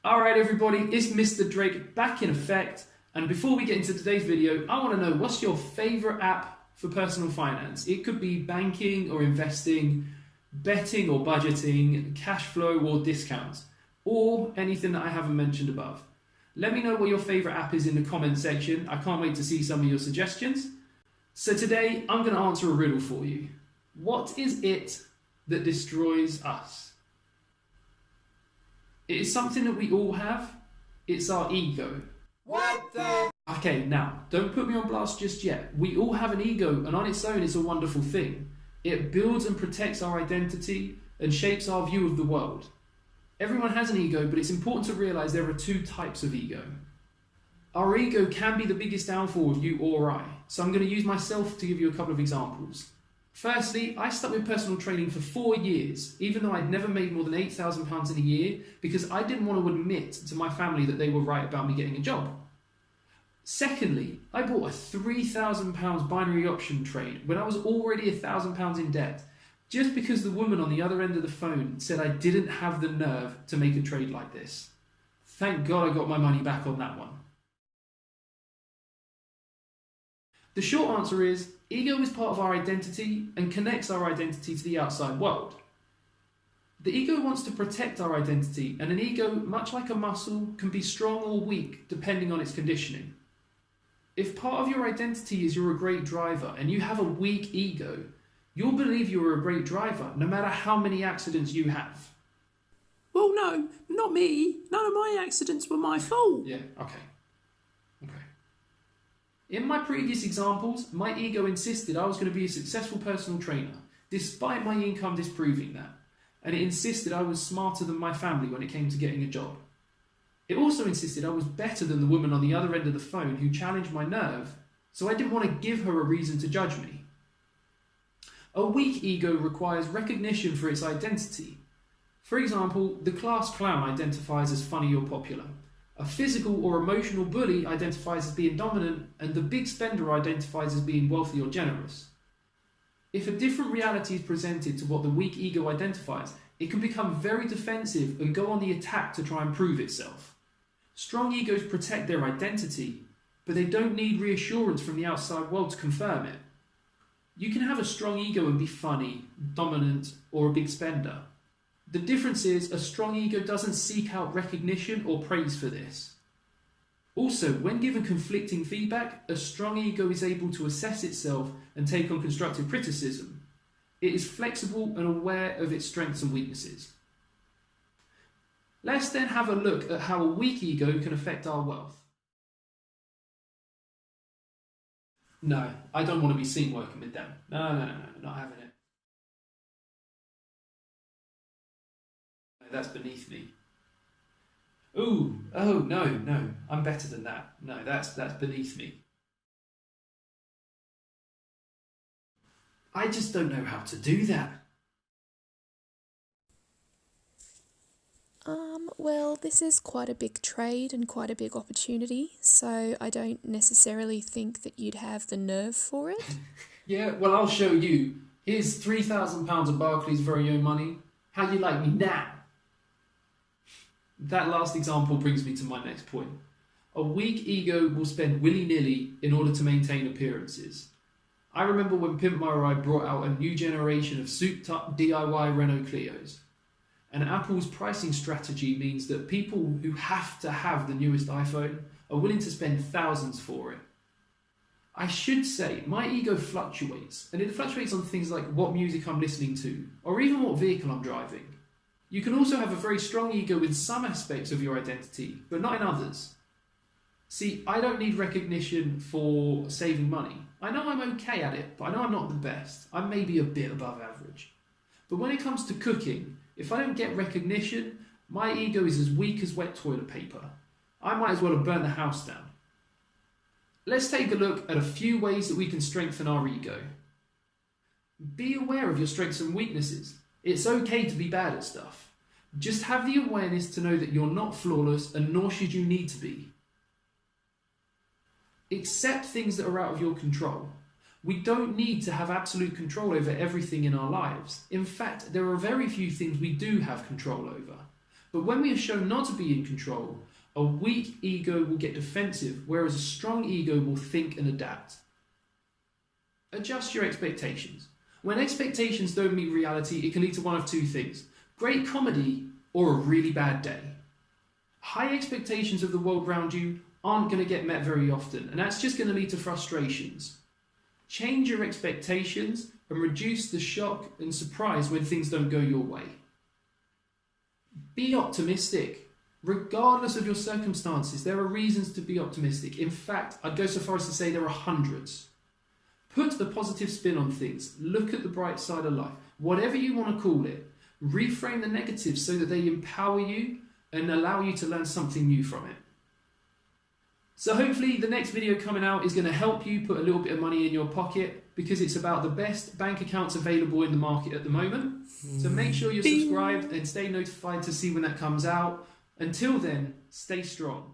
Alright everybody, it's Mr. Drake back in effect, and before we get into today's video, I want to know what's your favourite app for personal finance. It could be banking or investing, betting or budgeting, cash flow or discounts, or anything that I haven't mentioned above. Let me know what your favourite app is in the comment section. I can't wait to see some of your suggestions. So today, I'm going to answer a riddle for you. What is it that destroys us? It is something that we all have. It's our ego. What the? Okay, now, don't put me on blast just yet. We all have an ego, and on its own, it's a wonderful thing. It builds and protects our identity and shapes our view of the world. Everyone has an ego, but it's important to realise there are two types of ego. Our ego can be the biggest downfall of you or I, so I'm going to use myself to give you a couple of examples. Firstly, I stuck with personal training for 4 years, even though I'd never made more than £8,000 in a year, because I didn't want to admit to my family that they were right about me getting a job. Secondly, I bought a £3,000 binary option trade when I was already £1,000 in debt, just because the woman on the other end of the phone said I didn't have the nerve to make a trade like this. Thank God I got my money back on that one. The short answer is, ego is part of our identity and connects our identity to the outside world. The ego wants to protect our identity, and an ego, much like a muscle, can be strong or weak depending on its conditioning. If part of your identity is you're a great driver and you have a weak ego, you'll believe you're a great driver no matter how many accidents you have. Well, no, not me. None of my accidents were my fault. Yeah, okay. In my previous examples, my ego insisted I was going to be a successful personal trainer, despite my income disproving that, and it insisted I was smarter than my family when it came to getting a job. It also insisted I was better than the woman on the other end of the phone who challenged my nerve, so I didn't want to give her a reason to judge me. A weak ego requires recognition for its identity. For example, the class clown identifies as funny or popular. A physical or emotional bully identifies as being dominant, and the big spender identifies as being wealthy or generous. If a different reality is presented to what the weak ego identifies, it can become very defensive and go on the attack to try and prove itself. Strong egos protect their identity, but they don't need reassurance from the outside world to confirm it. You can have a strong ego and be funny, dominant, or a big spender. The difference is a strong ego doesn't seek out recognition or praise for this. Also, when given conflicting feedback, a strong ego is able to assess itself and take on constructive criticism. It is flexible and aware of its strengths and weaknesses. Let's then have a look at how a weak ego can affect our wealth. No, I don't want to be seen working with them. No, not having it. That's beneath me. Oh, no, I'm better than that. No, that's beneath me. I just don't know how to do that. Well, this is quite a big trade and quite a big opportunity, so I don't necessarily think that you'd have the nerve for it. Yeah, well, I'll show you. Here's £3,000 of Barclays' very own money. How you like me now? That last example brings me to my next point. A weak ego will spend willy-nilly in order to maintain appearances. I remember when Pimp My Ride brought out a new generation of souped-up DIY Renault Clios. And Apple's pricing strategy means that people who have to have the newest iPhone are willing to spend thousands for it. I should say, my ego fluctuates, and it fluctuates on things like what music I'm listening to, or even what vehicle I'm driving. You can also have a very strong ego in some aspects of your identity, but not in others. See, I don't need recognition for saving money. I know I'm okay at it, but I know I'm not the best. I'm maybe a bit above average. But when it comes to cooking, if I don't get recognition, my ego is as weak as wet toilet paper. I might as well have burnt the house down. Let's take a look at a few ways that we can strengthen our ego. Be aware of your strengths and weaknesses. It's okay to be bad at stuff. Just have the awareness to know that you're not flawless, and nor should you need to be. Accept things that are out of your control. We don't need to have absolute control over everything in our lives. In fact, there are very few things we do have control over. But when we are shown not to be in control, a weak ego will get defensive, whereas a strong ego will think and adapt. Adjust your expectations. When expectations don't meet reality, it can lead to one of two things: great comedy or a really bad day. High expectations of the world around you aren't going to get met very often, and that's just going to lead to frustrations. Change your expectations and reduce the shock and surprise when things don't go your way. Be optimistic. Regardless of your circumstances, there are reasons to be optimistic. In fact, I'd go so far as to say there are hundreds. Put the positive spin on things. Look at the bright side of life. Whatever you want to call it, reframe the negatives so that they empower you and allow you to learn something new from it. So hopefully the next video coming out is going to help you put a little bit of money in your pocket, because it's about the best bank accounts available in the market at the moment. So make sure you're subscribed and stay notified to see when that comes out. Until then, stay strong.